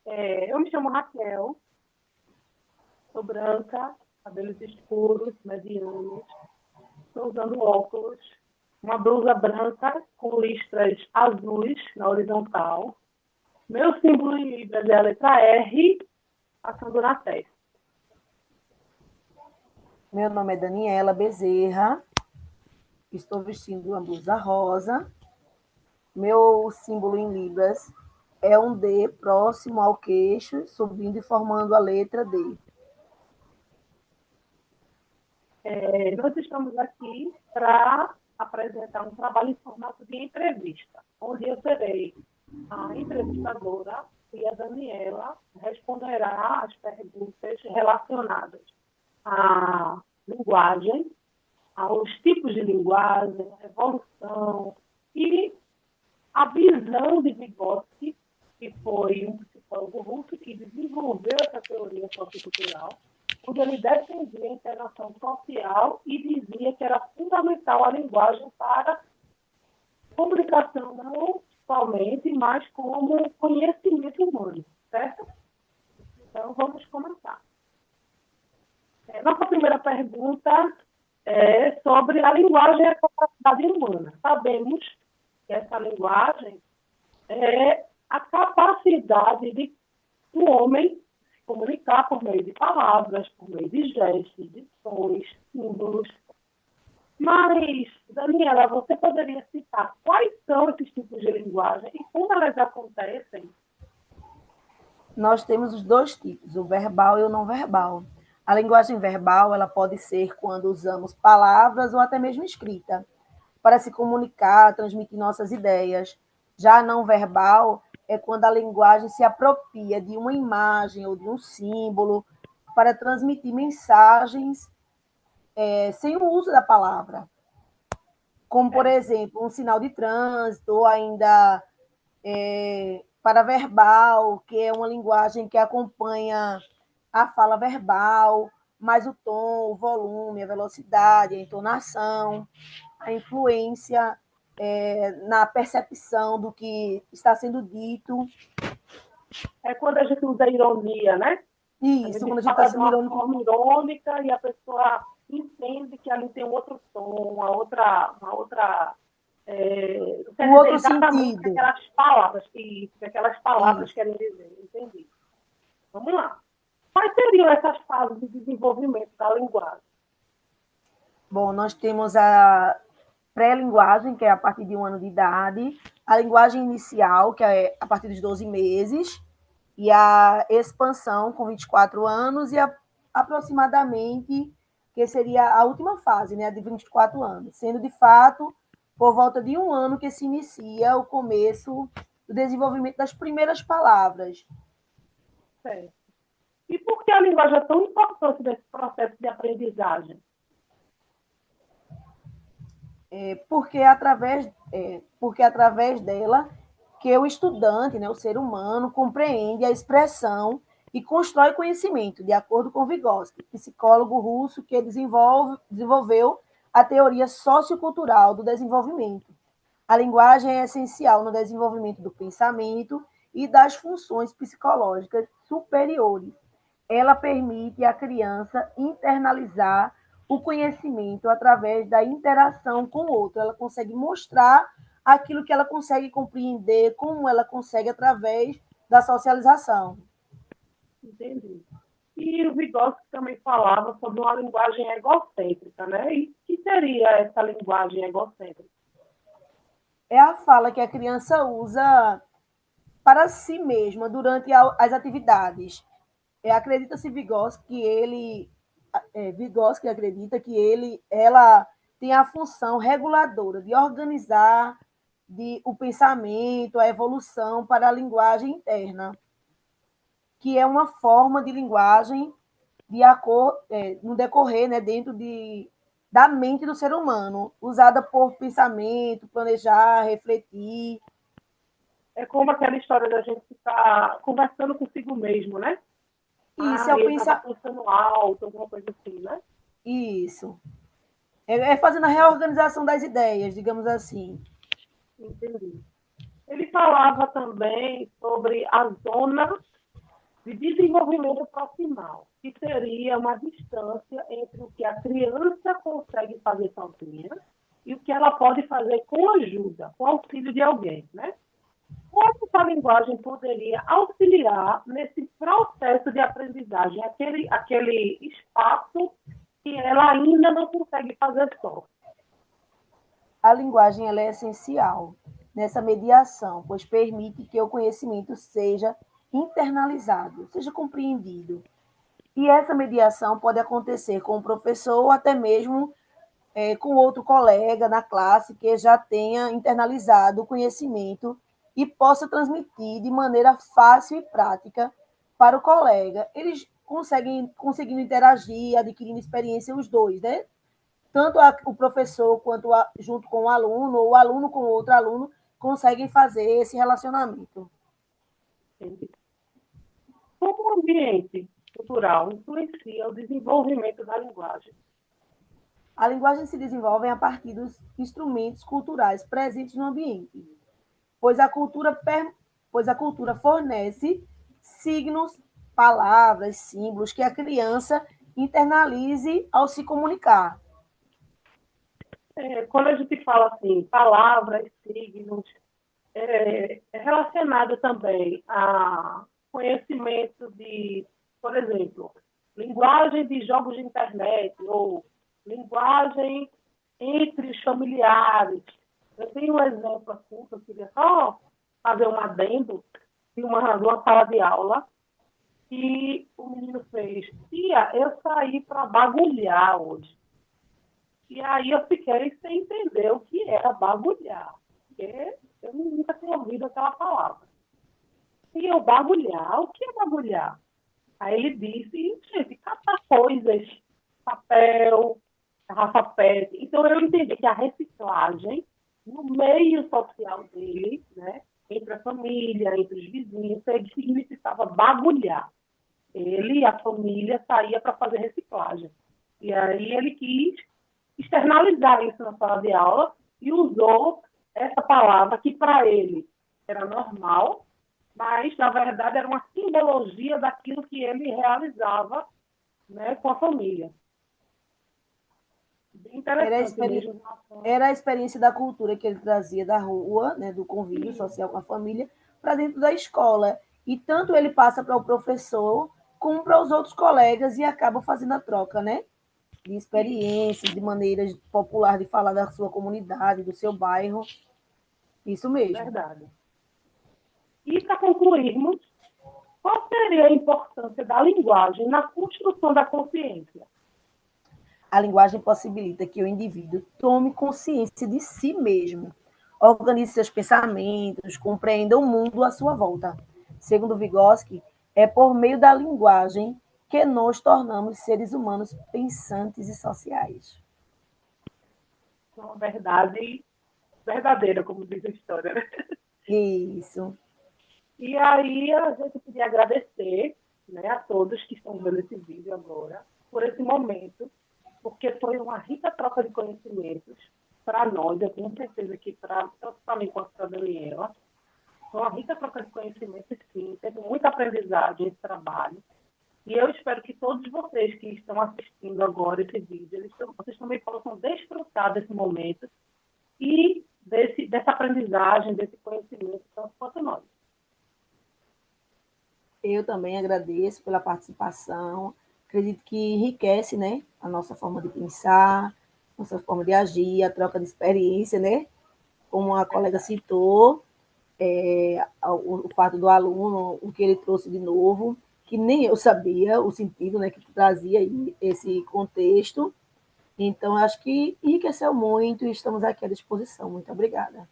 Eu me chamo Raquel, sou branca, cabelos escuros, medianos, estou usando óculos, uma blusa branca com listras azuis na horizontal. Meu símbolo em Libras é a letra R, passando na testa. Meu nome é Daniela Bezerra, estou vestindo uma blusa rosa. Meu símbolo em Libras é um D próximo ao queixo, subindo e formando a letra D. Nós estamos aqui para apresentar um trabalho em formato de entrevista, onde eu serei a entrevistadora e a Daniela responderá as perguntas relacionadas à linguagem, aos tipos de linguagem, à evolução e a visão de Vygotsky, que foi um psicólogo russo que desenvolveu essa teoria sociocultural, onde ele defendia a interação social e dizia que era fundamental a linguagem para comunicação, não somente, mas como conhecimento humano, certo? Então, vamos começar. Nossa primeira pergunta é sobre a linguagem e a capacidade humana. Sabemos que essa linguagem é a capacidade do homem se comunicar por meio de palavras, por meio de gestos, de sons, símbolos. Mas, Daniela, você poderia citar quais são esses tipos de linguagem e como elas acontecem? Nós temos os dois tipos, o verbal e o não verbal. A linguagem verbal, ela pode ser quando usamos palavras ou até mesmo escrita, para se comunicar, transmitir nossas ideias. Já a não verbal é quando a linguagem se apropria de uma imagem ou de um símbolo para transmitir mensagens sem o uso da palavra. Como, por exemplo, um sinal de trânsito, ou ainda paraverbal, que é uma linguagem que acompanha a fala verbal, mas o tom, o volume, a velocidade, a entonação, a influência na percepção do que está sendo dito. É quando a gente usa ironia, né? A Isso, gente quando a gente está fala de sendo uma irônico, forma irônica e a pessoa entende que ali tem um outro tom, não quer um dizer outro exatamente o que sentido. aquelas palavras Isso. querem dizer, entendi. Vamos lá. Quais seriam essas fases de desenvolvimento da linguagem? Bom, nós temos a pré-linguagem, que é a partir de 1 ano de idade, a linguagem inicial, que é a partir dos 12 meses, e a expansão com 24 anos, e aproximadamente, que seria a última fase, né, a de 24 anos, sendo de fato por volta de 1 ano que se inicia o começo do desenvolvimento das primeiras palavras. Certo. E por que a linguagem é tão importante nesse processo de aprendizagem? Porque através dela que o estudante, né, o ser humano, compreende a expressão e constrói conhecimento, de acordo com Vygotsky, psicólogo russo que desenvolveu a teoria sociocultural do desenvolvimento. A linguagem é essencial no desenvolvimento do pensamento e das funções psicológicas superiores. Ela permite à criança internalizar o conhecimento através da interação com o outro. Ela consegue mostrar aquilo que ela consegue compreender, como ela consegue através da socialização. Entendi. E o Vygotsky também falava sobre uma linguagem egocêntrica, né? E o que seria essa linguagem egocêntrica? É a fala que a criança usa para si mesma durante as atividades. Acredita-se Vygotsky Vygotsky acredita que ela tem a função reguladora de organizar o pensamento, a evolução para a linguagem interna, que é uma forma de linguagem no decorrer, né, dentro da mente do ser humano, usada por pensamento, planejar, refletir. É como aquela história da gente ficar conversando consigo mesmo, né? Isso é o Eu estava pensamento. pensando alto, alguma coisa assim, né? Isso. Fazendo a reorganização das ideias, digamos assim. Entendi. Ele falava também sobre a zona de desenvolvimento proximal, que seria uma distância entre o que a criança consegue fazer sozinha e o que ela pode fazer com ajuda, com auxílio de alguém, né? Como essa linguagem poderia auxiliar nesse processo de aprendizagem, aquele espaço que ela ainda não consegue fazer só? A linguagem ela é essencial nessa mediação, pois permite que o conhecimento seja internalizado, seja compreendido. E essa mediação pode acontecer com o professor ou até mesmo com outro colega na classe que já tenha internalizado o conhecimento e possa transmitir de maneira fácil e prática para o colega. Eles conseguindo interagir, adquirindo experiência os dois, né? Tanto o professor quanto junto com o aluno, ou o aluno com outro aluno, conseguem fazer esse relacionamento. Como o ambiente cultural influencia o desenvolvimento da linguagem? A linguagem se desenvolve a partir dos instrumentos culturais presentes no ambiente, pois a cultura, pois a cultura fornece signos, palavras, símbolos que a criança internalize ao se comunicar. Quando a gente fala assim, palavras, signos, é relacionado também a conhecimento de, por exemplo, linguagem de jogos de internet ou linguagem entre os familiares. Eu tenho um exemplo assim, que eu queria só fazer um adendo de uma sala de aula que o menino fez: tia, eu saí para bagulhar hoje. E aí eu fiquei sem entender o que era bagulhar, porque eu nunca tinha ouvido aquela palavra. E eu, bagulhar? O que é bagulhar? Aí ele disse: gente, catar coisas, papel, garrafa PET. Então eu entendi que a reciclagem, no meio social dele, né, entre a família, entre os vizinhos, ele significava bagulhar. Ele e a família saía para fazer reciclagem. E aí ele quis externalizar isso na sala de aula e usou essa palavra que para ele era normal, mas na verdade era uma simbologia daquilo que ele realizava, né, com a família. Bem interessante mesmo. Era a experiência da cultura que ele trazia da rua, né, do convívio social com a família, para dentro da escola. E tanto ele passa para o professor, como para os outros colegas, e acaba fazendo a troca, né? De experiências, de maneiras popular de falar da sua comunidade, do seu bairro. Isso mesmo. Verdade. E para concluirmos, qual seria a importância da linguagem na construção da consciência? A linguagem possibilita que o indivíduo tome consciência de si mesmo, organize seus pensamentos, compreenda o mundo à sua volta. Segundo Vygotsky, é por meio da linguagem que nos tornamos seres humanos pensantes e sociais. Uma verdade verdadeira, como diz a história. Né? Isso. E aí a gente queria agradecer, né, a todos que estão vendo esse vídeo agora, por esse momento, porque foi uma rica troca de conhecimentos para nós, eu tenho certeza que tanto para mim quanto para a Daniela, foi uma rica troca de conhecimentos, sim, teve muita aprendizagem esse trabalho, e eu espero que todos vocês que estão assistindo agora esse vídeo, vocês também possam desfrutar desse momento e dessa aprendizagem, desse conhecimento, tanto quanto nós. Eu também agradeço pela participação. Acredito que enriquece, né, a nossa forma de pensar, nossa forma de agir, a troca de experiência, né? Como a colega citou, o fato do aluno, o que ele trouxe de novo, que nem eu sabia o sentido, né, que trazia esse contexto. Então, acho que enriqueceu muito e estamos aqui à disposição. Muito obrigada.